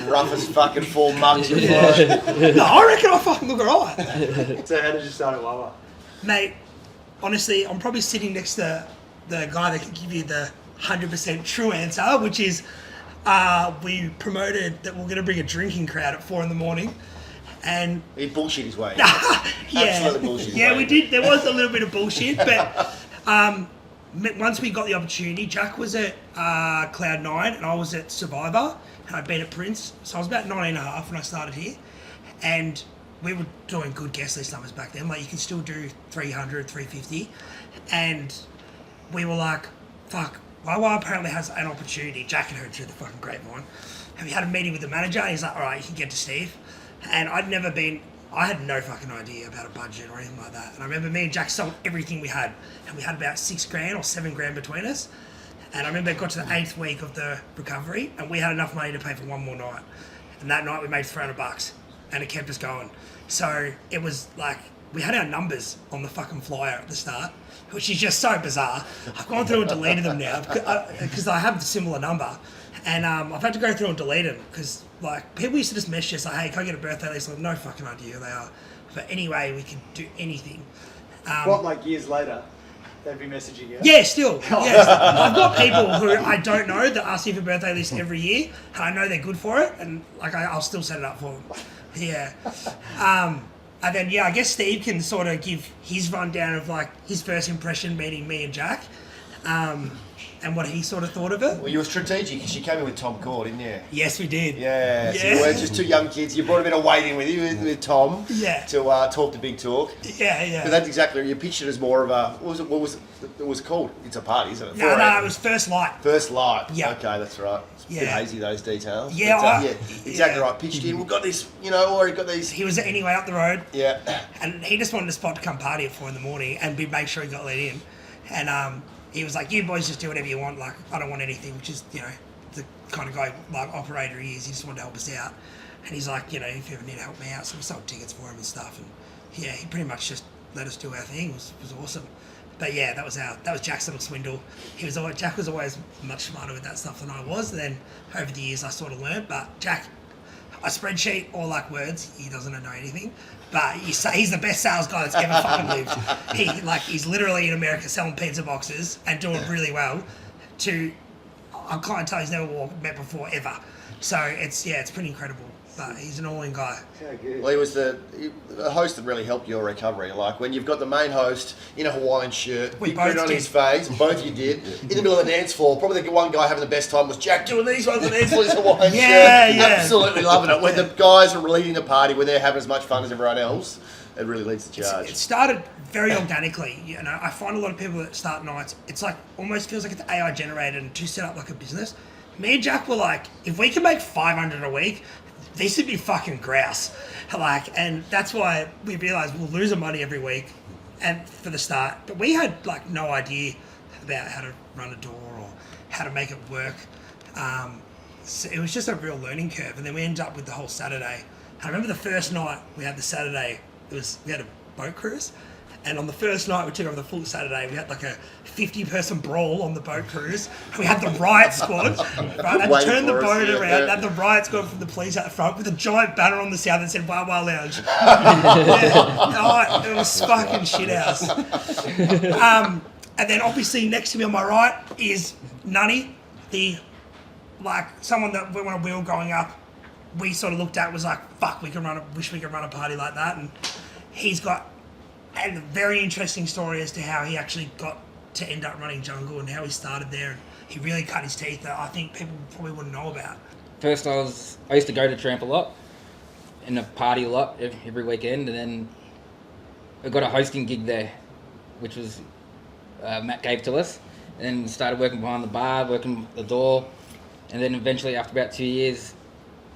the roughest fucking 4 mugs you've No, I reckon I fucking look alright. So how did you start at Wawa? Mate, honestly, I'm probably sitting next to the guy that can give you the 100% true answer, which is we promoted that we're going to bring a drinking crowd at 4 a.m. And He bullshit his way. Absolutely bullshit his yeah, way. we did. There was a little bit of bullshit, but once we got the opportunity, Jack was at Cloud9 and I was at Survivor and I'd been at Prince. So I was about 19 and a half when I started here. And we were doing good guest list numbers back then. Like you can still do 300, 350. And we were like, fuck, Wawa apparently has an opportunity. Jack had heard through the fucking grapevine. And we had a meeting with the manager and he's like, all right, you can get to Steve. And I had no fucking idea about a budget or anything like that. And I remember me and Jack sold everything we had. And we had about $6,000 or $7,000 between us. And I remember it got to the 8th week of the recovery and we had enough money to pay for one more night. And that night we made $300 and it kept us going. So it was like, we had our numbers on the fucking flyer at the start, which is just so bizarre. I've gone through and deleted them now because I have a similar number. And I've had to go through and delete them because like people used to just message us like, hey, can I get a birthday list? Like, no fucking idea who they are. But anyway, we can do anything. What, like years later, they'd be messaging you? Yeah, still. Yes. I've got people who I don't know that ask me for birthday list every year, and I know they're good for it, and like I'll still set it up for them. Yeah. And then I guess Steve can sort of give his rundown of like his first impression meeting me and Jack, and what he sort of thought of it. Well, you were strategic because you came in with Tom Core, didn't you? Yes, we did. Yeah, so you weren't just two young kids. You brought a bit of weight in with you, with Tom. Yeah. To talk the big talk. Yeah. But that's exactly, you pitched it as more of a, what was it called? It's a party, isn't it? No, it was First Light. First Light. Yeah. Okay, that's right. It's a bit hazy, those details. Yeah, but, exactly right. Pitched in, we've got this, already got these. He was anyway up the road. Yeah. And he just wanted a spot to come party at 4 a.m. and make sure he got let in. And he was like, you boys just do whatever you want. Like, I don't want anything, which is, the kind of guy, like, operator he is. He just wanted to help us out. And he's like, if you ever need to help me out. So we sold tickets for him and stuff. And yeah, he pretty much just let us do our thing. It was awesome. But yeah, that was Jack's little swindle. Jack was always much smarter with that stuff than I was. And then over the years, I sort of learned. But Jack, a spreadsheet or like words, he doesn't know anything. But he's the best sales guy that's ever fucking lived. He's literally in America selling pizza boxes and doing really well to a clientele he's never met before ever. So it's pretty incredible. But he's an all-in guy. Okay, good. Well, he was the host that really helped your recovery. Like when you've got the main host in a Hawaiian shirt, big grin on his face, both you did, in the middle of the dance floor. Probably the one guy having the best time was Jack doing these ones on the dance floor in his Hawaiian shirt. Yeah. Absolutely loving it. When the guys are leading the party, when they're having as much fun as everyone else, it really leads the charge. It started very organically. I find a lot of people that start nights, it's like almost feels like it's AI generated and to set up like a business. Me and Jack were like, if we can make 500 a week, this would be fucking grouse. And that's why we realised we'll lose our money every week and for the start. But we had no idea about how to run a door or how to make it work. So it was just a real learning curve. And then we ended up with the whole Saturday. I remember the first night we had the Saturday, we had a boat cruise. And on the first night we took over the full Saturday, we had like a 50-person brawl on the boat cruise. We had the riot squad, right? They turned the boat around, they had the riot squad from the police out the front with a giant banner on the south that said Wawa Lounge. It was fucking shit house. And then obviously next to me on my right is Nunny, someone that we want to wheel growing up. We sort of looked at was like, fuck, wish we could run a party like that. And he's got a very interesting story as to how he actually got to end up running Jungle and how he started there. And he really cut his teeth that I think people probably wouldn't know about. First, I used to go to Tramp a lot and party a lot every weekend, and then I got a hosting gig there, which was Matt gave to us, and then started working behind the bar, working the door, and then eventually after about 2 years,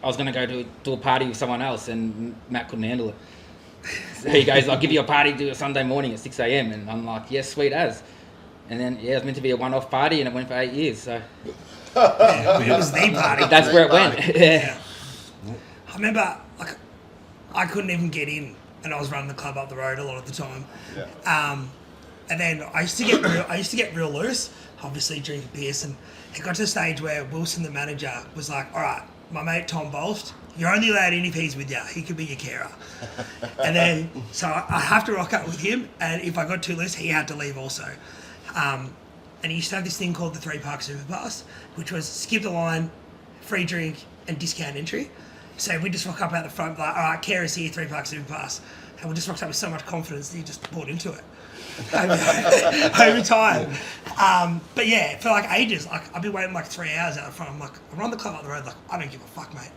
I was going to go to a party with someone else, and Matt couldn't handle it. So he goes, I'll give you a party, do a Sunday morning at 6 a.m. And I'm like, yes, sweet as. And then, it was meant to be a one-off party and it went for 8 years, so. It was the party. That's where it went. Yeah. I remember, I couldn't even get in and I was running the club up the road a lot of the time. Yeah. And then I used to get real loose, obviously drinking beers, and it got to the stage where Wilson, the manager, was like, all right, my mate Tom Bolst, you're only allowed in if he's with you. He could be your carer. And then, so I have to rock up with him, and if I got too loose, he had to leave also. And he used to have this thing called the 3 Park Super Pass, which was skip the line, free drink, and discount entry. So we just rock up out the front, like, all right, carer's here, 3 Park Super Pass. And we just rocked up with so much confidence that he just bought into it. Over time. But yeah, for like ages, like I've been waiting like 3 hours out the front. I'm like, I run the club up the road, like, I don't give a fuck, mate.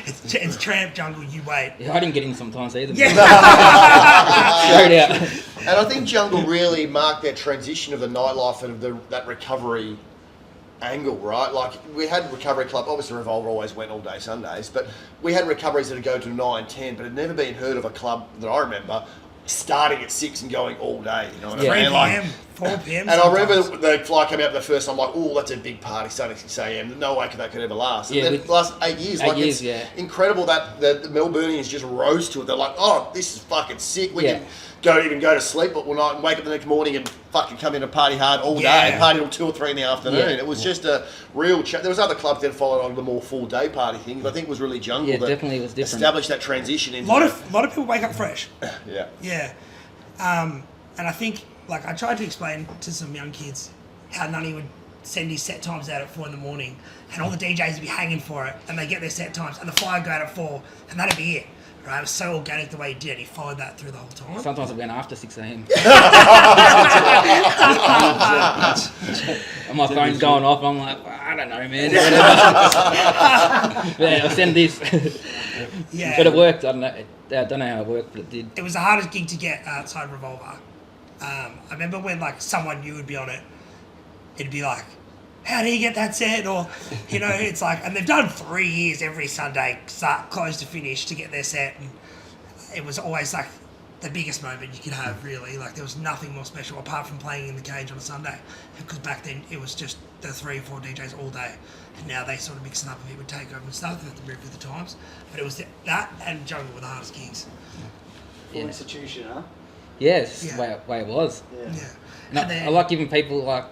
It's Tramp jungle, you wait. Yeah, I didn't get in sometimes either. Yeah. Straight out. And I think jungle really marked that transition of the nightlife and of that recovery angle, right? Like, we had recovery club, obviously Revolver always went all day Sundays, but we had recoveries that would go to 9, 10, but it had never been heard of a club that I remember starting at 6 and going all day, you know what I 3 mean? p.m., 4 p.m. And I remember the fly coming out the first time, like, oh, that's a big party starting at 6 a.m. No way that could ever last. And then the last 8 years, it's incredible that the Melbourneians just rose to it. They're like, oh, this is fucking sick. We can even go to sleep all night and wake up the next morning and fucking come in and party hard all day and party till 2 or 3 in the afternoon. Yeah. It was just a real there was other clubs that followed on the more full day party thing, but I think it was really jungle that definitely was different. Established that transition into a lot of people wake up fresh. Yeah. Yeah. And I think, like, I tried to explain to some young kids how Nunny would send his set times out at 4 in the morning, and all the DJs would be hanging for it, and they get their set times, and the flyer would go out at 4, and that'd be it. Right? It was so organic the way he did it. He followed that through the whole time. Sometimes it went after 6 a.m. And my phone's going off, and I'm like, I don't know, man. Yeah, I'll send this. Yeah. But it worked. I don't know how it worked, but it did. It was the hardest gig to get outside Revolver. I remember when, like, someone new would be on it, it'd be like, how do you get that set? Or, you know, it's like, and they've done 3 years every Sunday, start, close to finish, to get their set. And it was always like the biggest moment you could have, really. Like, there was nothing more special apart from playing in the cage on a Sunday. Because back then it was just the 3 or 4 DJs all day. And now they sort of mix it up a bit with takeover and stuff. They have to move with the times. But it was that and jungle were the hardest gigs. Full institution, huh? Yeah, it's just the way it was. Yeah. And I like giving people, like,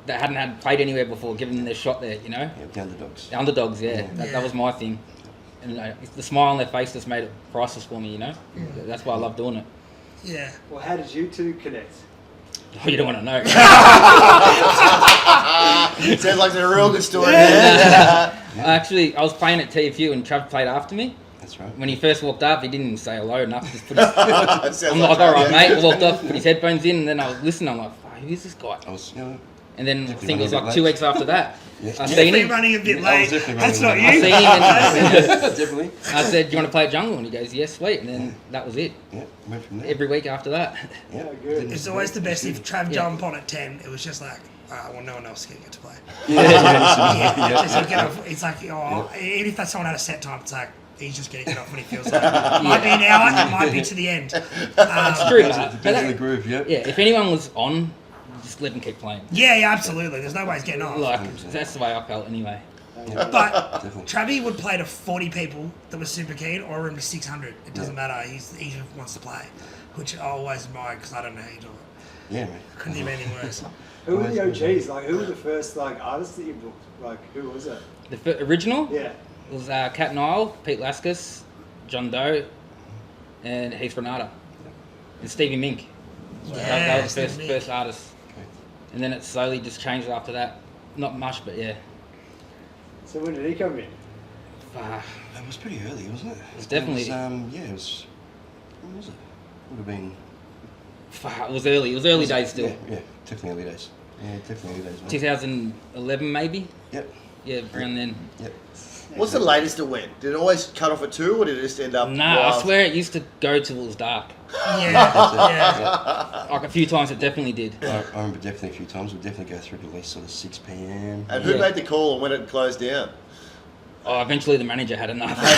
that hadn't had played anywhere before, giving them their shot there, you know? Yeah, the underdogs. The underdogs, that was my thing. And the smile on their face just made it priceless for me, you know? Yeah. That's why I love doing it. Yeah. Well, how did you two connect? Oh, you don't want to know. Sounds like a real good story. Actually, I was playing at TFU and Trav played after me. That's right. When he first walked up, he didn't say hello enough. Just put his, I'm like, all right, mate. I walked off, put his headphones in, and then I was listening. I'm like, who is this guy? I was, and then I think it was like 2 weeks after that. I seen Definitely him. running a bit late. That's not you. I seen him and definitely. I said, do you want to play at jungle? And he goes, yes, sweet. And then that was it. Yeah, went from there. Every week after that. Yeah, good. It's always the best if Trav jumped on at 10. It was just like, well, no one else is going to get to play. It's like, even if that someone had a set time, it's like, he's just going to get off when he feels like it. It might be an hour, it might be to the end. It's true. Depends on the groove, yeah. Yeah, if anyone was on, just let them keep playing. Yeah, absolutely. There's no way he's getting off. Like, that's the way I felt anyway. Yeah, But definitely. Travie would play to 40 people that were super keen, or a room to 600. It doesn't matter. He just wants to play, which I always admire because I don't know how you do it. Yeah, mate. Couldn't hear anything worse. Who were the OGs? Like, who were the first artists that you booked? Like, who was it? The original Yeah. was Cat Nile, Pete Laskus, John Doe, and Heath Renata. And Stevie Mink. That was the first artist. And then it slowly just changed after that. Not much, but yeah. So when did he come in? That was pretty early, wasn't it? It was definitely. It was, when was it? Would have been... It was early. It was early days still. Yeah, definitely early days. Yeah, definitely early days. Mate. 2011 maybe? Yep. Yeah, around then. Yep. What's the latest it went? Did it always cut off at 2 or did it just end up Nah, wild? I swear it used to go till it was dark. Yeah. Like a few times it definitely did. I remember definitely a few times. We'd definitely go through to at least sort of 6 p.m. And who Yeah. made the call and when it closed down? Oh, eventually the manager had enough. He's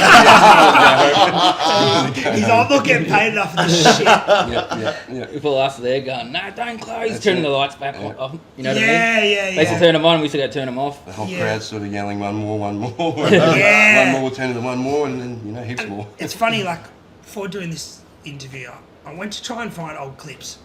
like, I'm not getting paid enough for this shit. Yeah. People us there going, no, don't close. That's Turning it. the lights back off. You know what I mean? Yeah. They used to turn them on, we used to go turn them off. The whole Yeah. crowd sort of yelling, one more. Yeah. One more will turn into one more, and then, heaps more. It's funny, like, before doing this interview, I went to try and find old clips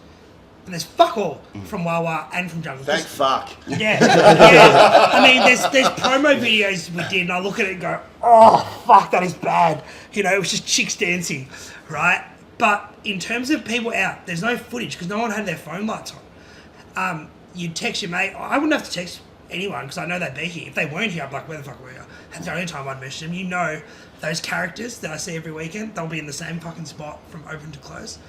and there's fuck all from Wawa and from Jungle. Thank fuck. Yeah, yeah. I mean, there's promo videos we did, and I look at it and go, oh, fuck, that is bad. You know, it was just chicks dancing, right? But in terms of people out, there's no footage because no one had their phone lights on. You'd text your mate. I wouldn't have to text anyone because I know they'd be here. If they weren't here, I'd be like, where the fuck were you? That's the only time I'd mention them. You know, those characters that I see every weekend, they'll be in the same fucking spot from open to close.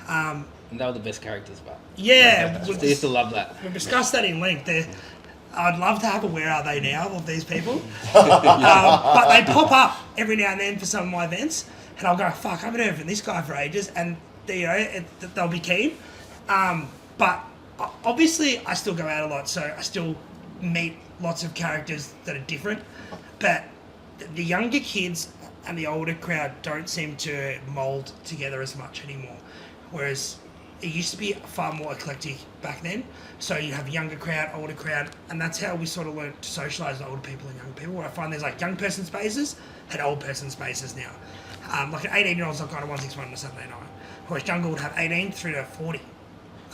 And they were the best characters, but Yeah. I used to love that. We've discussed that in length. I'd love to have a where are they now of these people. But they pop up every now and then for some of my events, and I'll go, fuck, I haven't heard from this guy for ages, and they'll be keen. But obviously, I still go out a lot, so I still meet lots of characters that are different. But the younger kids and the older crowd don't seem to mould together as much anymore. Whereas it used to be far more eclectic back then. So you have younger crowd, older crowd, and that's how we sort of learned to socialise with older people and young people. Where I find there's like young person spaces and old person spaces now. Like an 18-year-old's not going to 161 on a Saturday night. Whereas Jungle would have 18 through to 40.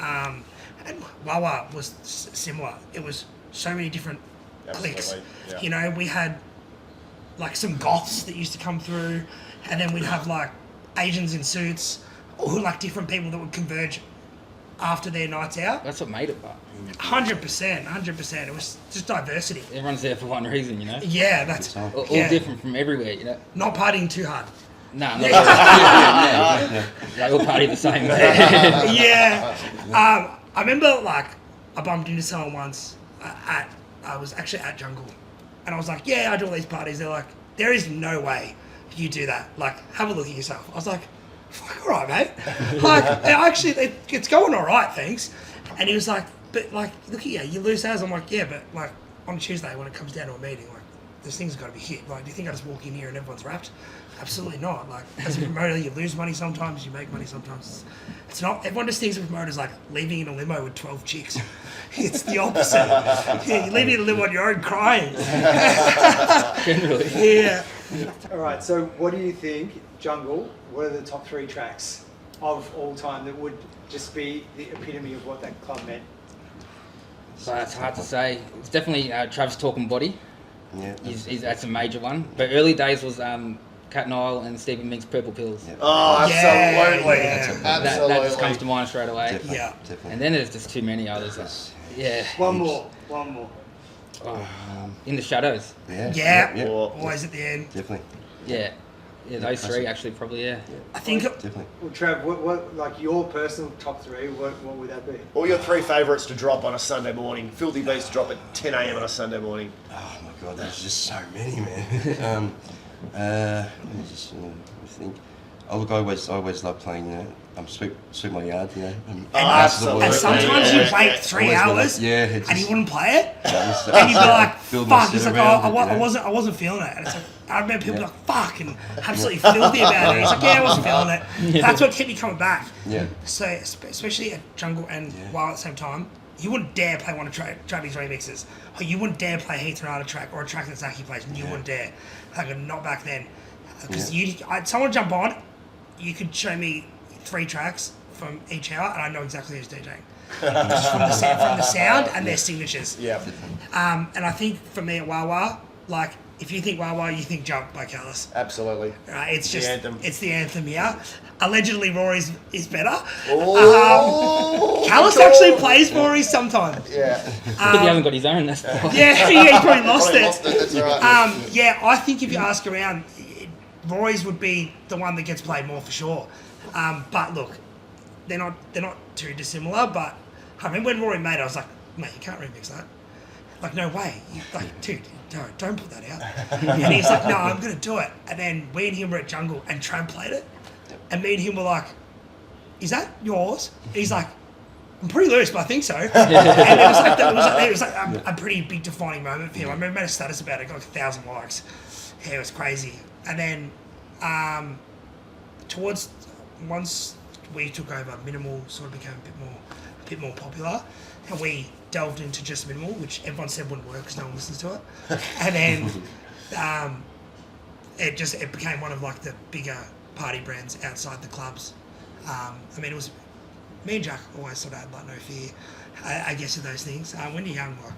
And Wawa was similar. It was so many different cliques. Yeah. You know, we had like some goths that used to come through, and then we'd have like Asians in suits, or like different people that would converge after their nights out. That's what made it, but 100%. It was just diversity. everyone's there for one reason, you know. Yeah, that's All yeah. different from everywhere, you know. Not partying too hard. No, not yeah. They all party the same. Yeah. I remember like I bumped into someone once I was actually at Jungle, and I was like, yeah, I do all these parties. They're like, there is no way you do that. Like, have a look at yourself. I was like, fuck, all right, mate. Like, actually, it's going all right, thanks. And he was like, but like, look at you lose hours. I'm like, yeah, but like on Tuesday when it comes down to a meeting, like, this thing's got to be hit. Like, do you think I just walk in here and everyone's wrapped? Absolutely not. Like, as a promoter, you lose money sometimes, you make money sometimes. It's not. Everyone just thinks of promoters like leaving in a limo with 12 chicks. It's the opposite. Yeah, you're leaving in a limo on your own crying. Generally. Yeah. All right, so what do you think, Jungle, what are the top 3 tracks of all time that would just be the epitome of what that club meant? So it's hard to say. It's definitely Trav's Talking Body. Yeah. That's a major one. But early days was Cat Nile and Stephen Mink's Purple Pills. Yeah. Oh, absolutely. Yeah. Absolutely. That just comes to mind straight away. Definitely, Yeah. definitely. And then there's just too many others. Yeah. One more. Oh, In the Shadows. Yeah. Yeah. Or- Always at the end. Definitely. Yeah. Yeah, those 3 actually probably, yeah. I think Definitely. Well, Trav, what like your personal top 3, what would that be? All your 3 favourites to drop on a Sunday morning. Filthy Beats to drop at 10 a.m. on a Sunday morning. Oh my god, there's just so many, man. Let me just think. Oh look, I always love playing. Sweep my yard, you know. Absolutely. and sometimes Yeah. you wait 3 hours and you wouldn't play it. And you'd be like, fuck, he's like, I wasn't feeling it. And it's like, I remember people like, fuck, and absolutely filthy about it. He's like, yeah, I wasn't feeling it. That's what kept me coming back. Yeah. So, especially at Jungle and Wild at the same time, you wouldn't dare play one of Travis remixes. Or you wouldn't dare play Heath Renata track or a track that Zaki plays. You wouldn't dare. Like, not back then. Because someone would jump on, you could show me 3 tracks from each hour, and I know exactly who's DJing. Just from the sound and their signatures. Yeah. And I think for me at Wawa, like, if you think Wawa, you think Jump by Callis. Absolutely. Right? It's The just anthem. It's the anthem, yeah. Allegedly, Rory's is better. Oh. Callis actually plays Rory's sometimes. Yeah. But he hasn't got his own, that's the point. Yeah, he probably lost Probably it. lost it. That's right. Yeah, I think if you ask around, Rory's would be the one that gets played more for sure. But look, they're not too dissimilar. But I remember when Rory made it, I was like, mate, you can't remix that. Like, no way. Dude, don't put that out. And he's like, no, I'm going to do it. And then we and him were at Jungle and Tramp played it. And me and him were like, is that yours? And he's like, I'm pretty loose, but I think so. And it was like a pretty big defining moment for him. I remember I made a status about it, got like 1,000 likes. Yeah, it was crazy. And then once we took over, Minimal sort of became a bit more popular, and we delved into just Minimal, which everyone said wouldn't work because no one listens to it. And then it became one of like the bigger party brands outside the clubs. I mean, it was me and Jack always sort of had like no fear, I guess, of those things. When you're young, like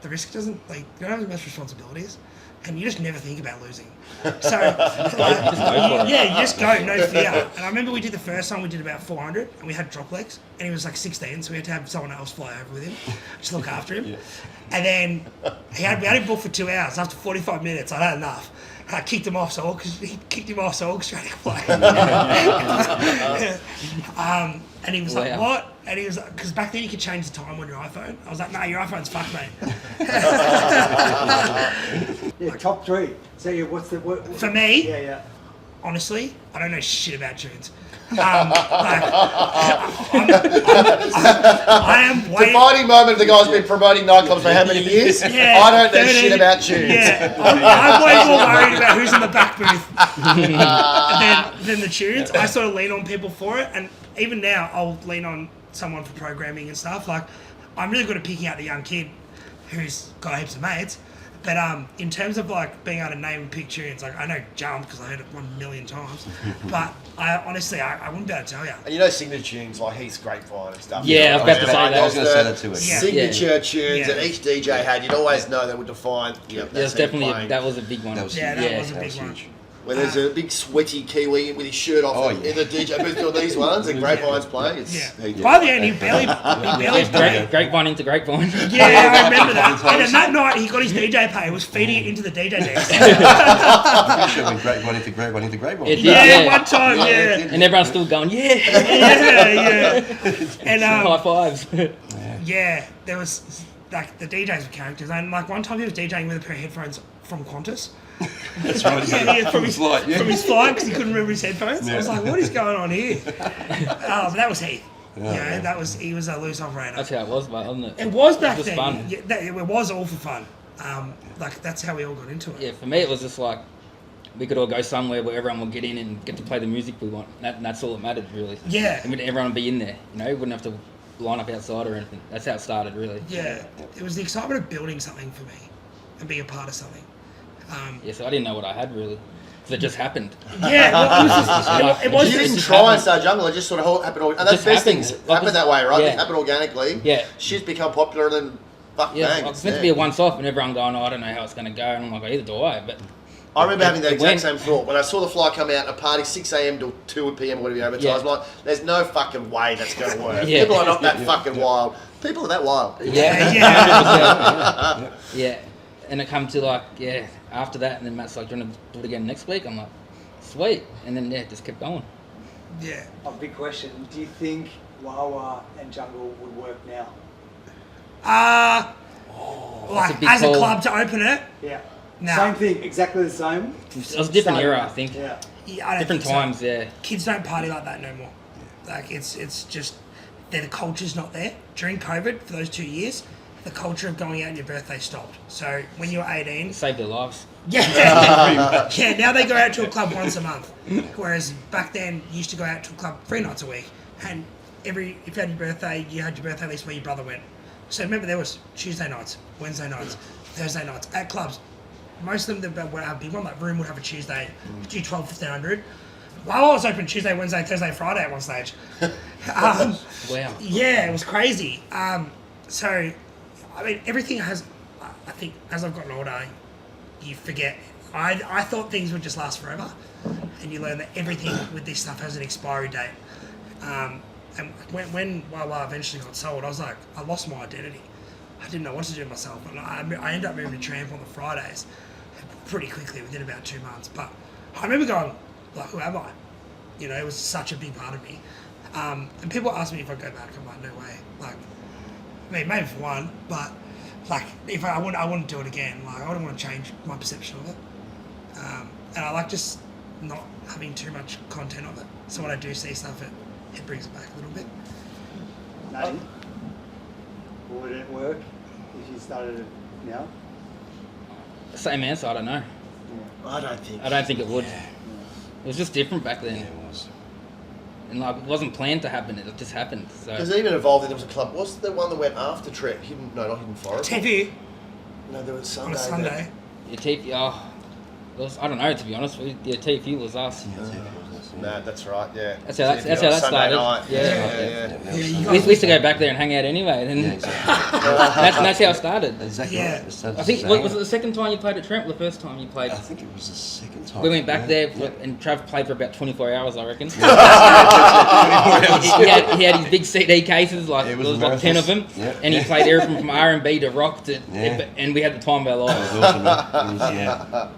the risk doesn't like you don't have as much responsibilities, and you just never think about losing. So you just go, no fear. And I remember we did the first time we did about 400, and we had drop legs, and he was like 16, so we had to have someone else fly over with him, just look after him. Yeah. And then we had him booked for 2 hours. After 45 minutes, I'd had enough. I kicked him off, so he kicked him off, so I orchestrated a play. And he was like, "What?" And he was like, "Because back then you could change the time on your iPhone." I was like, "No, your iPhone's fucked, mate." Yeah, top 3. So yeah, what's the For me? Yeah. Honestly, I don't know shit about tunes. I am way... Defining moment, the guy's been promoting nightclubs for how many years? Yeah, I don't know shit about tunes. Yeah, I'm way more worried about who's in the back booth than the tunes. I sort of lean on people for it, and even now I'll lean on someone for programming and stuff. Like, I'm really good at picking out the young kid who's got heaps of mates. But in terms of like being able to name and pick tunes, like I know Jump because I heard it 1,000,000 times. But I honestly wouldn't be able to tell you. And you know signature tunes like He's Grapevine and stuff. Yeah, I was about to say that. I was going to say that too. Yeah. Signature tunes that each DJ had, you'd always know they would define. Yep, That's definitely that was a big one. That was a big one. When there's a big sweaty Kiwi with his shirt off in the DJ booth doing these ones, and Grapevine's playing. By the end, he barely played. Grapevine into Grapevine. Yeah, I remember that. And then that night, he got his DJ pay. Was feeding it into the DJ desk. I'm sure when Grapevine into Grapevine. One time, And everyone's still going, yeah. And high fives. Yeah, there was like the DJs were characters, and like one time he was DJing with a pair of headphones from Qantas. That's right. From his flight, because he couldn't remember his headphones. I was like, "What is going on here?" But that was Heath. He was a loose operator. That's how it was, wasn't it? It was back then. Fun. Yeah, it was all for fun. Like that's how we all got into it. Yeah, for me it was just like we could all go somewhere where everyone will get in and get to play the music we want. That's all that mattered, really. Yeah. And everyone would be in there. You know, we wouldn't have to line up outside or anything. That's how it started, really. Yeah, it was the excitement of building something for me and being a part of something. So I didn't know what I had, really. Because it just happened. Yeah, it was you didn't try and start jungle, it just sort of happened. And that's the best things happen that way, right? Yeah. They happen organically. Yeah. Shit's become popular and then bang. It's meant to be a once-off and everyone going, I don't know how it's going to go. And I'm like, either do I. But I remember having the exact same thought. When I saw the fly come out at a party, 6 a.m. till 2 p.m. or whatever you advertise, I'm like, there's no fucking way that's going to work. People are not that fucking wild. People are that wild. Yeah. And it come to like, after that, and then Matt's like, do you want to do it again next week? I'm like, sweet. And then, it just kept going. Yeah. A big question. Do you think Wawa and Jungle would work now? Like, as a club to open it? Yeah. No. Same thing, exactly the same. It was a different era, I think. Yeah. I don't different think times, so. Kids don't party like that no more. Like, it's just, the culture's not there. During COVID, for those 2 years, the culture of going out on your birthday stopped. So when you were 18... It saved their lives. Yeah. Now they go out to a club once a month. Whereas back then, you used to go out to a club 3 nights a week. And if you had your birthday, you had your birthday list where your brother went. So remember, there was Tuesday nights, Wednesday nights, Thursday nights at clubs. Most of them would have a big one, like Room would have a Tuesday, do 12, 1500. Well, I was open Tuesday, Wednesday, Thursday, Friday at one stage. Wow. Yeah, it was crazy. So, I mean, everything has, I think, as I've gotten older, you forget. I thought things would just last forever. And you learn that everything with this stuff has an expiry date. And when Wawa eventually got sold, I was like, I lost my identity. I didn't know what to do with myself. And I ended up moving to Tramp on the Fridays pretty quickly, within about 2 months. But I remember going, like, who am I? You know, it was such a big part of me. And people ask me if I go back. I'm like, no way. Like, I mean, maybe for one, but like, if I wouldn't do it again. Like, I wouldn't want to change my perception of it. And I like just not having too much content of it. So when I do see stuff, it brings it back a little bit. Nunny, would it work if you started it now? Same answer, I don't know. I don't think it would. It was just different back then. Yeah, it was. And like, it wasn't planned to happen, it just happened. So. Because even involved, there was a club. What's the one that went after Trek? Not Hidden Forest. TV. No, there was Sunday. On a Sunday. Your TV, I don't know, to be honest. TFU was us. No, that's right. Yeah. That's how that Sunday started. night. Yeah, We used to go back there and hang out anyway. And that's how it started. Exactly Yeah. right. It started I think, the same. was it the second time you played at Tramp or the first time you played? I think it was the second time. We went back yeah. there and Trav played for about 24 hours, I reckon. Yeah. he had his big CD cases, like Yeah, it there was was like 10 of them, Yeah. and he played everything from R&B to rock to, Yeah. and we had the time of our That lives. was awesome, man. It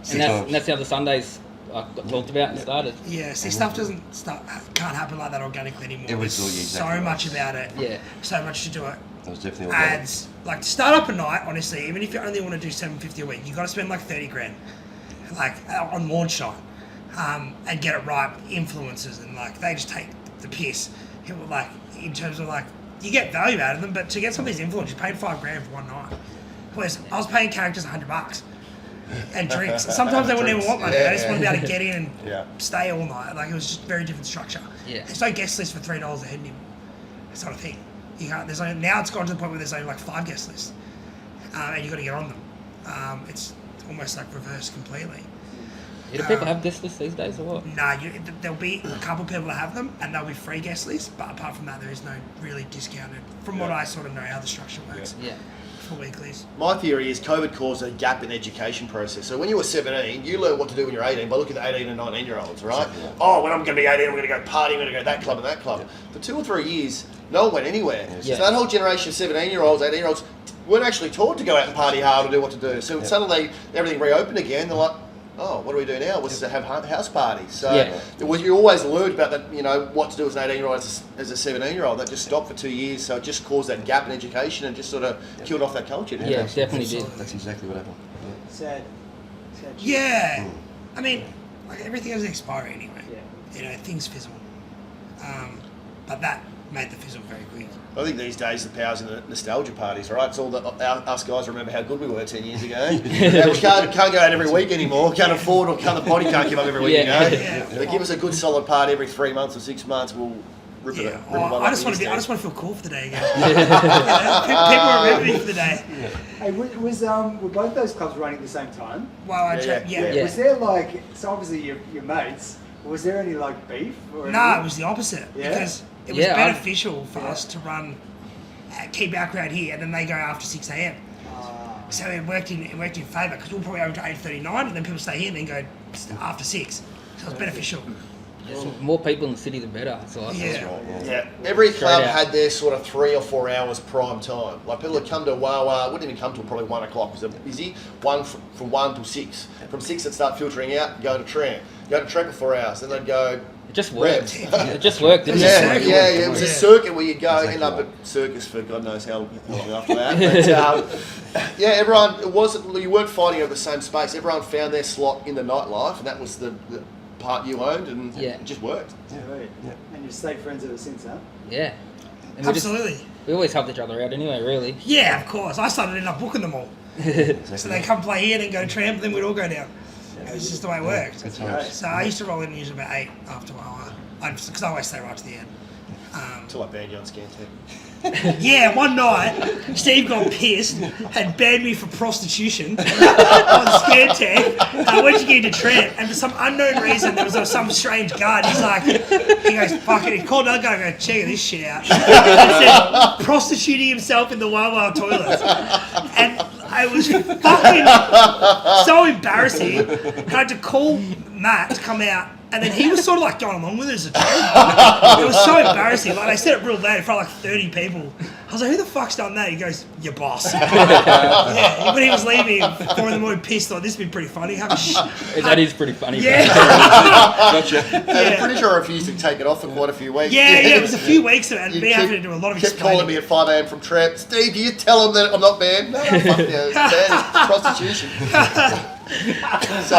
was, yeah. And that's how the Sundays got talked about and started. Yeah, see, stuff can't happen like that organically anymore. It was There's all- yeah, exactly so right. much about it. Yeah. So much to do it. That was definitely all right. Ads, like to start up a night, honestly, even if you only want to do $750 a week, you got to spend like 30 grand, like on launch night, and get it right with influencers, and like they just take the piss. It will, like, in terms of like, you get value out of them, but to get some of these influencers, you're paying $5 grand for one night. Whereas I was paying characters $100 and drinks. Sometimes they wouldn't even want money. They just want to be able to get in and stay all night. Like, it was just very different structure. Yeah. There's no guest list for $3 a head anymore. It's not a thing. You can't. There's only, now it's gone to the point where there's only like 5 guest lists, and you got to get on them. It's almost like reversed completely. Do people have guest lists these days or what? Nah, there'll be a couple of people that have them, and they'll be free guest lists. But apart from that, there is no really discounted. From what I sort of know, how the structure works Yeah. for weeklies. My theory is COVID caused a gap in the education process. So when you were 17, you learned what to do when you're 18 by looking at 18 and 19-year-olds, right? Exactly. Oh, when I'm going to be 18, I'm going to go party, I'm going to go to that club and that club. For 2 or 3 years, no one went anywhere. Yeah. So that whole generation of 17-year-olds, 18-year-olds weren't actually taught to go out and party hard or do what to do. So suddenly everything reopened again. They're like, oh, what do we do now? We'll just have house parties. So you always learned about that, you know, what to do as an 18-year-old, as a 17-year-old. That just stopped for 2 years, so it just caused that gap in education and just sort of killed off that culture. Didn't Yeah, it? definitely did. That's exactly what happened. Sad. Sad shit. Yeah, I mean, like everything has an expiry anyway. Yeah. You know, things fizzle. But that made the fizzle very quick. I think these days the power's in the nostalgia parties, right? It's all us guys remember how good we were 10 years ago. Yeah, we can't go out every week anymore. Can't afford, or the body can't keep up every week. Yeah. You know? But give us a good solid party every 3 months or 6 months. We'll rip it. Yeah, Rip one I up just want to instead. be. I just want to feel cool for the day again. People remember me for the day. Hey, were both those clubs running at the same time? Well, Yeah. Was there like, so obviously your mates, was there any like beef? Or No, it was the opposite Yeah? because it was Yeah, beneficial for us to run, keep our crowd here, and then they go after 6 a.m. So it worked in favour because we'll probably open to 8:39, and then people stay here and then go after 6. So it's beneficial. So more people in the city, the better. So Yeah. Yeah, every club out. had their sort of 3 or 4 hours prime time. Like people would come to Wawa, wouldn't even come till probably 1 o'clock because they're busy. From 1 till 6. From 6 they'd start filtering out, go to Tramp. Go to Tramp for 4 hours, then they'd go. It just worked. Revs. It just worked, didn't Yeah, it? it was a Yeah. circuit where you'd go, Exactly end up right. at circus for God knows how long after that. But, yeah, everyone, you weren't fighting over the same space. Everyone found their slot in the nightlife, and that was the part you owned, and it just worked. Right. Yeah. And you've stayed friends ever since, huh? Yeah. And we Absolutely. we always helped each other out anyway, really. Yeah, of course. I started ending up booking them all. So they come play here, then go to Tramp, then we'd all go down. It was just the way it worked. Good times. So I used to roll in usually about 8 after a while, because I always stay right to the end. Until I banned you on Scantech. Yeah, one night, Steve got pissed, had banned me for prostitution on Scantech. Went to get into Tramp, and for some unknown reason, there was some strange guard. He's like, he goes, fuck it. He called another guy and go, check this shit out. And said, prostituting himself in the Wawa toilets. And it was fucking so embarrassing. I had to call Matt to come out. And then he was sort of like going along with it as a joke. It was so embarrassing. Like, they said it real loud in front of like 30 people. I was like, who the fuck's done that? He goes, your boss. Yeah, when he was leaving, 4 in the morning, pissed, thought this would be pretty funny. That is pretty funny. Yeah. Gotcha. I'm pretty sure I refused to take it off for quite a few weeks. Yeah, it was a few weeks of it, and You me having to do a lot of kept calling me explaining. at 5 a.m. from Tramp. Steve, do you tell him that I'm not banned? No, fuck you. It's banned. It's prostitution. So,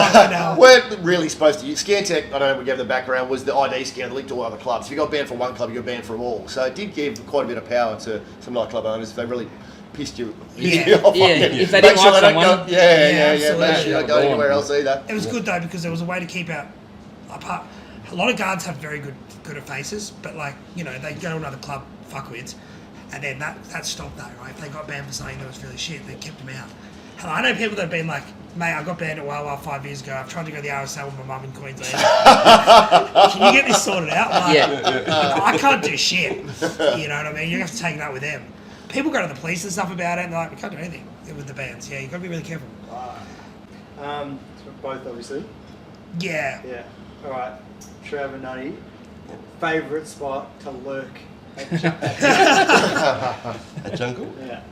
we're really supposed to use Scantech. I don't know if we gave the background, was the ID scan that linked to all other clubs. If you got banned from one club, you got banned from all. So it did give quite a bit of power to some nightclub owners if they really pissed you off. Yeah, if they Make didn't sure like they don't go. someone. Yeah. Make absolutely. sure you don't go anywhere else either. It was good though because there was a way to keep out. Apart, a lot of guards have very good at faces, but like they go to another club, fuckwits, and then that stopped that. Right, if they got banned for something that was really shit, they kept them out. And I know people that have been like, mate, I got banned at Wawa 5 years ago. I've tried to go to the RSL with my mum in Queensland. Can you get this sorted out? Like, I can't do shit. You know what I mean? You have to take that with them. People go to the police and stuff about it, and they're like, we can't do anything with the bans. Yeah, you got to be really careful. So both, obviously. Yeah. Yeah. All right. Trav and Nunny, favourite spot to lurk at A jungle? Yeah.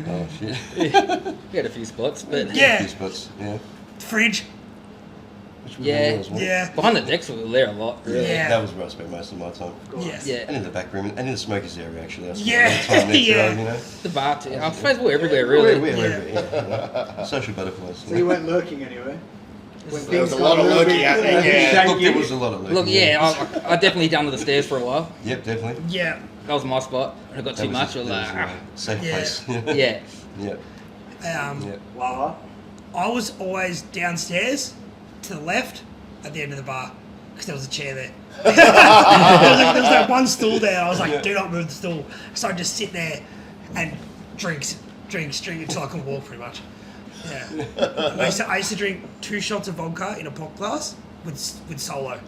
Oh shit. We had a few spots, but Yeah. A few spots. Yeah. Fridge. Which was Yeah. yours, wasn't it? Yeah. behind the decks we were there a lot. Really. Yeah. That was where I spent most of my time. Yeah. Yeah. And in the back room, and in the smokers area actually. I spent Yeah. a lot of time there too, Yeah. you know. The bar too. I suppose we're everywhere really. Yeah. Social butterflies. So you weren't lurking anywhere? When There was things a lot got of little lurking bit- out there, little bit yeah. shaky. Look, there was a lot of lurking. Look, yeah, I definitely down to the stairs for a while. Yep, definitely. Yeah. That was my spot. When I got too much, I was like, a safe Yeah. place. yeah. Yeah. Um, Yeah. Lava. I was always downstairs to the left at the end of the bar because there was a chair there. there was that one stool there. I was like, do not move the stool. So I'd just sit there and drink until I couldn't walk pretty much. Yeah. And I used to drink 2 shots of vodka in a pop glass with Solo.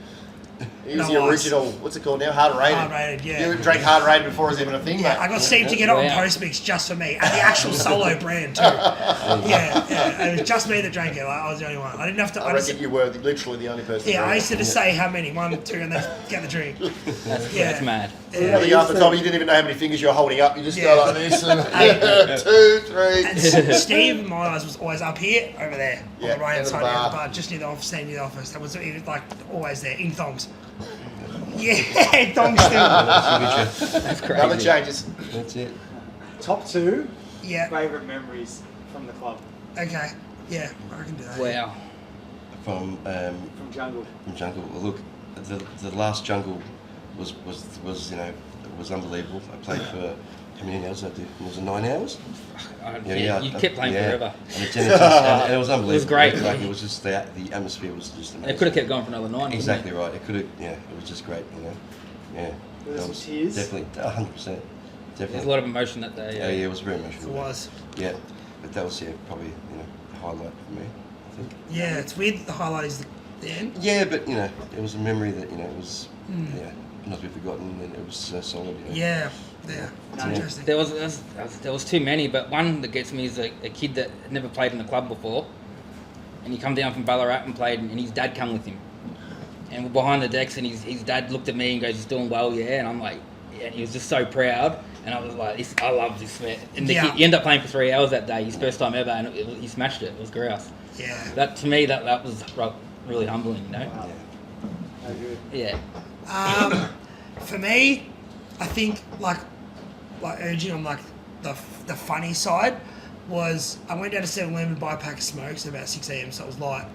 He was No the ice. original, what's it called now? Hard rated. Hard rated, yeah. You drank hard rated before it was even a thing, Yeah, mate. I got Steve to get it on Wow. Postmix just for me, and the actual Solo brand too. Yeah, and it was just me that drank it. Like, I was the only one. I didn't have to. I reckon you were literally the only person. Yeah, I drinking. used to just say how many, 1, 2, and then get the drink. That's Yeah. mad. I think half the time you didn't even know how many fingers you were holding up. You just Yeah. go like this, and 2, 3. And Steve, in my eyes, was always up here, over there, Yeah, on the right hand end of side the of the bar. bar, just near the office, standing near the office. That was like always there, in thongs. Yeah, thongs still. That's crazy. Other changes. That's it. Top 2 Yeah, favourite memories from the club, okay. Yeah, I can do that. Wow. From from Jungle. Jungle. Well, look, the last Jungle was was unbelievable. I played for how many hours did I do? Was it 9 hours? You kept playing forever. And it was unbelievable. It was great. Like, it was just the atmosphere was just amazing. It could have kept going for another 9. Exactly right. It could have. Yeah, it was just great. You know. Yeah. Were there That some was tears? Definitely 100%. There's Definitely. a lot of emotion that day. Yeah, it was very emotional. It was. Yeah, but that was probably the highlight for me. I think. Yeah, it's weird that the highlight is the end. Yeah, but it was a memory that it was not to be forgotten, and it was so solid. Yeah, yeah. It's No. interesting. There was too many, but one that gets me is a kid that had never played in the club before, and he come down from Ballarat and played, and his dad come with him, and we're behind the decks, and his dad looked at me and goes, "He's doing well, yeah," and I'm like, yeah, and he was just so proud, and I was like, I love this man, and the Yeah. kid, he ended up playing for 3 hours that day, his first time ever, and he smashed it. It was grouse. Yeah. That to me, that was really humbling, you know. Wow. No good. Yeah. For me, I think like urging on like the funny side was I went down to 7-Eleven to buy a pack of smokes at about 6 a.m. so it was light,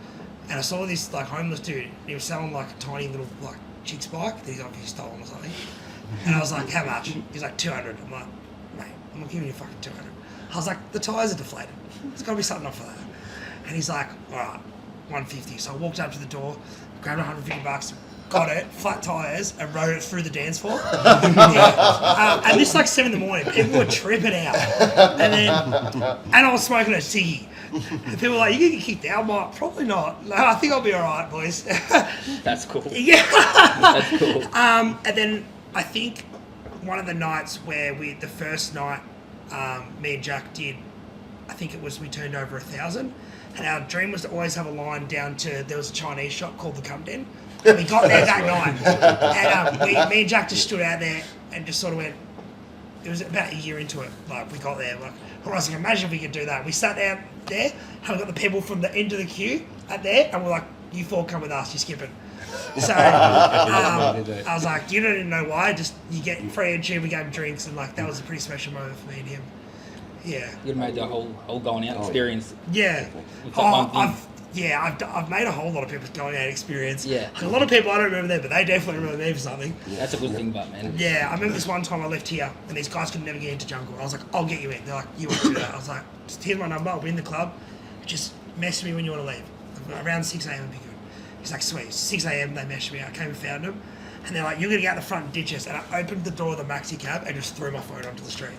and I saw this like homeless dude. And he was selling like a tiny little like chick spike that he's obviously stolen or something. And I was like, how much? He's like 200. I'm like, mate, I'm not giving you fucking 200. I was like, the tyres are deflated. There's got to be something off for that. And he's like, all right, 150. So I walked up to the door, grabbed $150, got it, flat tyres, and rode it through the dance floor. Yeah. And this is like 7 in the morning. People were tripping out. And I was smoking a ciggy. And people were like, you get kicked out? I'm like, probably not. No, I think I'll be all right, boys. That's cool. Yeah. That's cool. And then I think one of the nights where the first night, me and Jack did, I think it was we turned over 1,000. And our dream was to always have a line down to, there was a Chinese shop called the Cum Den. And we got there that night. And me and Jack just stood out there and just sort of went, it was about a year into it. Like, we got there, like, I was like, imagine if we could do that. We sat down there, and we got the people from the end of the queue at there, and we're like, you 4 come with us, you're skipping. So I was like, you don't even know why, just you get free entry, we gave him drinks, and like, that was a pretty special moment for me and him. Yeah. You made the whole going out experience. Yeah. It's like one thing. I've made a whole lot of people's going out experience. Yeah. A lot of people I don't remember them, but they definitely remember me for something. That's a good thing, but man. Yeah, I remember this one time I left here and these guys could never get into Jungle. I was like, I'll get you in. They're like, you won't do that. I was like, just here's my number, I'll be in the club. Just message me when you want to leave. Around 6 a.m. would be good. He's like, sweet. 6 a.m. they messaged me. I came and found him. And they're like, you're going to get out the front and ditch us. And I opened the door of the maxi cab and just threw my phone onto the street.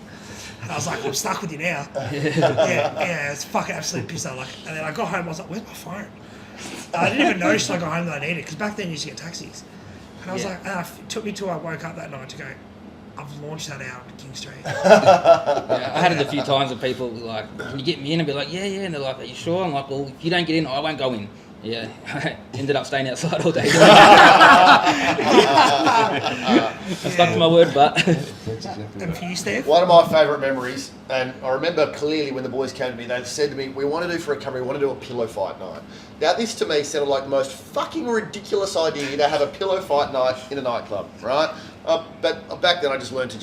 And I was like, I'm stuck with you now. yeah, it's fucking absolute piss out. Like, and then I got home, I was like, where's my phone? I didn't even notice till I got home that I needed it, because back then you used to get taxis. And I was like, it took me till I woke up that night to go, I've launched that out on King Street. Yeah, I had it a few times with people like, can you get me in? And be like, yeah. And they're like, are you sure? I'm like, well, if you don't get in, I won't go in. Yeah, I ended up staying outside all day. I stuck to my word, but... And for you, Steve? One of my favourite memories, and I remember clearly when the boys came to me, they said to me, we want to do for recovery, we want to do a pillow fight night. Now this to me sounded like the most fucking ridiculous idea to have a pillow fight night in a nightclub, right? But back then I just learned to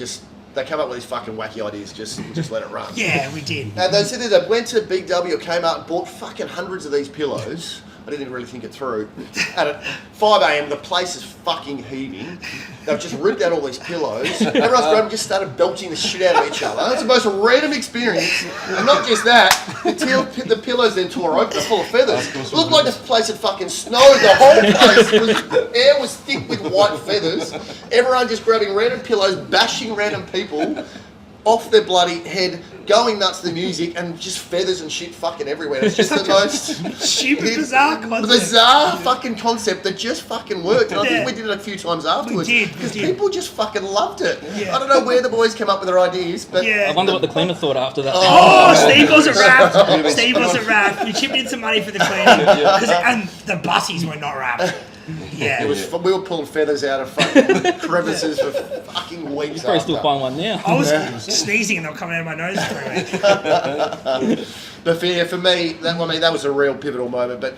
they come up with these fucking wacky ideas, just let it run. Yeah, we did. And they said they went to Big W, came out and bought fucking hundreds of these pillows. I didn't really think it through. And at 5 a.m, the place is fucking heaving. They've just ripped out all these pillows. Everyone's grabbed and just started belching the shit out of each other. It's the most random experience. And not just that, the pillows then tore open, they're full of feathers. It looked like this place had fucking snowed. The whole place air was thick with white feathers. Everyone just grabbing random pillows, bashing random people off their bloody head, going nuts to the music, and just feathers and shit fucking everywhere. It's just the most stupid, bizarre fucking concept that just fucking worked. And I think we did it a few times afterwards. We did. Because people just fucking loved it. Yeah. I don't know where the boys came up with their ideas, but... Yeah. I wonder what the cleaner thought after that. Oh, Steve wasn't wrapped. Steve wasn't wrapped. We chipped in some money for the cleaning. And the bussies were not wrapped. Yeah. We were pulling feathers out of fucking crevices for fucking weeks. You probably still find one now. I was sneezing and they were coming out of my nose for 3 weeks. But for me, that was a real pivotal moment. But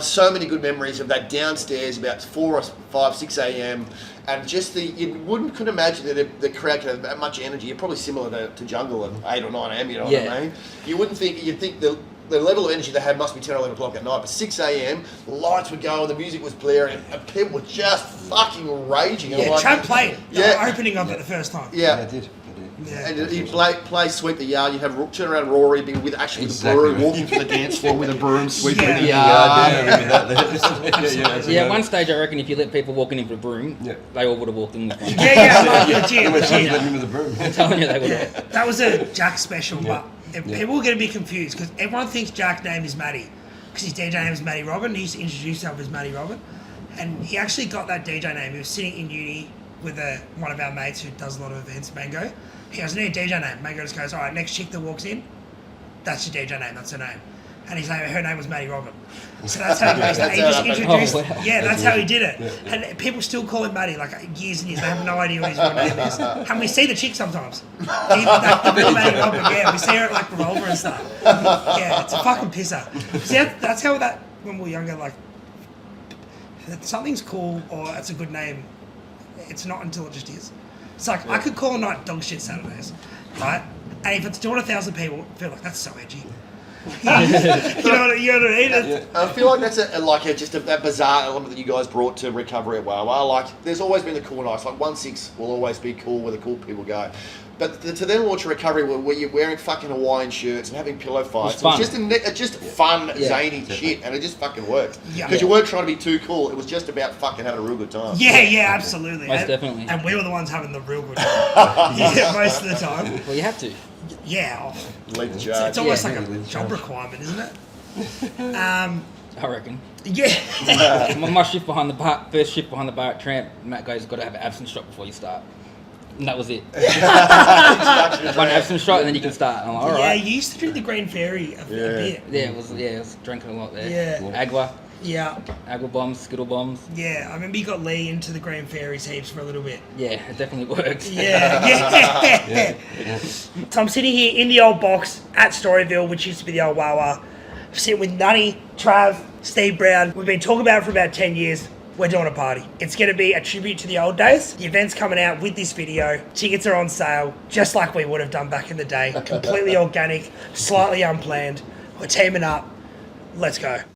so many good memories of that downstairs about 4 or 5, 6 a.m. And just couldn't imagine that the crowd could have that much energy. You're probably similar to Jungle at 8 or 9 a.m. You know what I mean? You'd think the level of energy they had must be 10 or 11 o'clock at night. But 6 a.m, the lights were going, the music was blaring, and people were just fucking raging. Yeah, Tramp played. The opening of it the first time. Yeah, I did. Yeah. And you'd play Sweep the Yard, you'd have turn around Rory be with the broom, walking through the dance floor with a broom, sweeping the yard. Yeah, at one stage I reckon if you let people walk in with a broom, they all would have walked in with one. Yeah. I'm telling you they would have. That was a Jack special, but people were going to be confused because everyone thinks Jack's name is Matty because his DJ name is Matty Robin. He used to introduce himself as Matty Robin, and he actually got that DJ name. He was sitting in uni with one of our mates who does a lot of events, Mango. He goes, I need a DJ name. Mango just goes, all right, next chick that walks in, that's your DJ name, that's her name. And her name was Matty Robin. So that's how he just introduced. That's how he did it. And people still call him Matty, like years and years. They have no idea what his real name is. And we see the chick sometimes. The real Matty Robin, we see her at like Revolver and stuff. Yeah, it's a fucking pisser. See, that's how when we were younger, like, something's cool or it's a good name, it's not until it just is. It's like, I could call a night Dog Shit Saturdays, right? And if it's doing 1,000 people, I feel like that's so edgy. You know what I mean? I feel like that's that bizarre element that you guys brought to recovery at Wawa. Like, there's always been the cool nights. Like, 1-6 will always be cool where the cool people go. But to then launch a recovery where you're wearing fucking Hawaiian shirts and having pillow fights, it's just fun, zany shit, and it just fucking worked. Because you weren't trying to be too cool. It was just about fucking having a real good time. Yeah, absolutely. Most definitely. And we were the ones having the real good time. Most of the time. Well, you have to. Yeah. Lead the charge. It's almost like a job requirement, isn't it? I reckon. Yeah. My shift behind the bar, first shift behind the bar at Tramp, Matt goes, got to have an absence shot before you start. And that was it. One absence shot and then you can start. And I'm like, all right. Yeah, you used to drink the Green Fairy a bit. Yeah, I was drinking a lot there. Yeah. Agua. Yeah. Agua bombs, Skittle bombs. Yeah, I remember you got Lee into the Green Fairies heaps for a little bit. Yeah, it definitely works. Yeah. So I'm sitting here in the old box at Storyville, which used to be the old Wawa. I'm sitting with Nunny, Trav, Steve Brown. We've been talking about it for about 10 years. We're doing a party. It's going to be a tribute to the old days. The event's coming out with this video. Tickets are on sale, just like we would have done back in the day. Completely organic, slightly unplanned. We're teaming up. Let's go.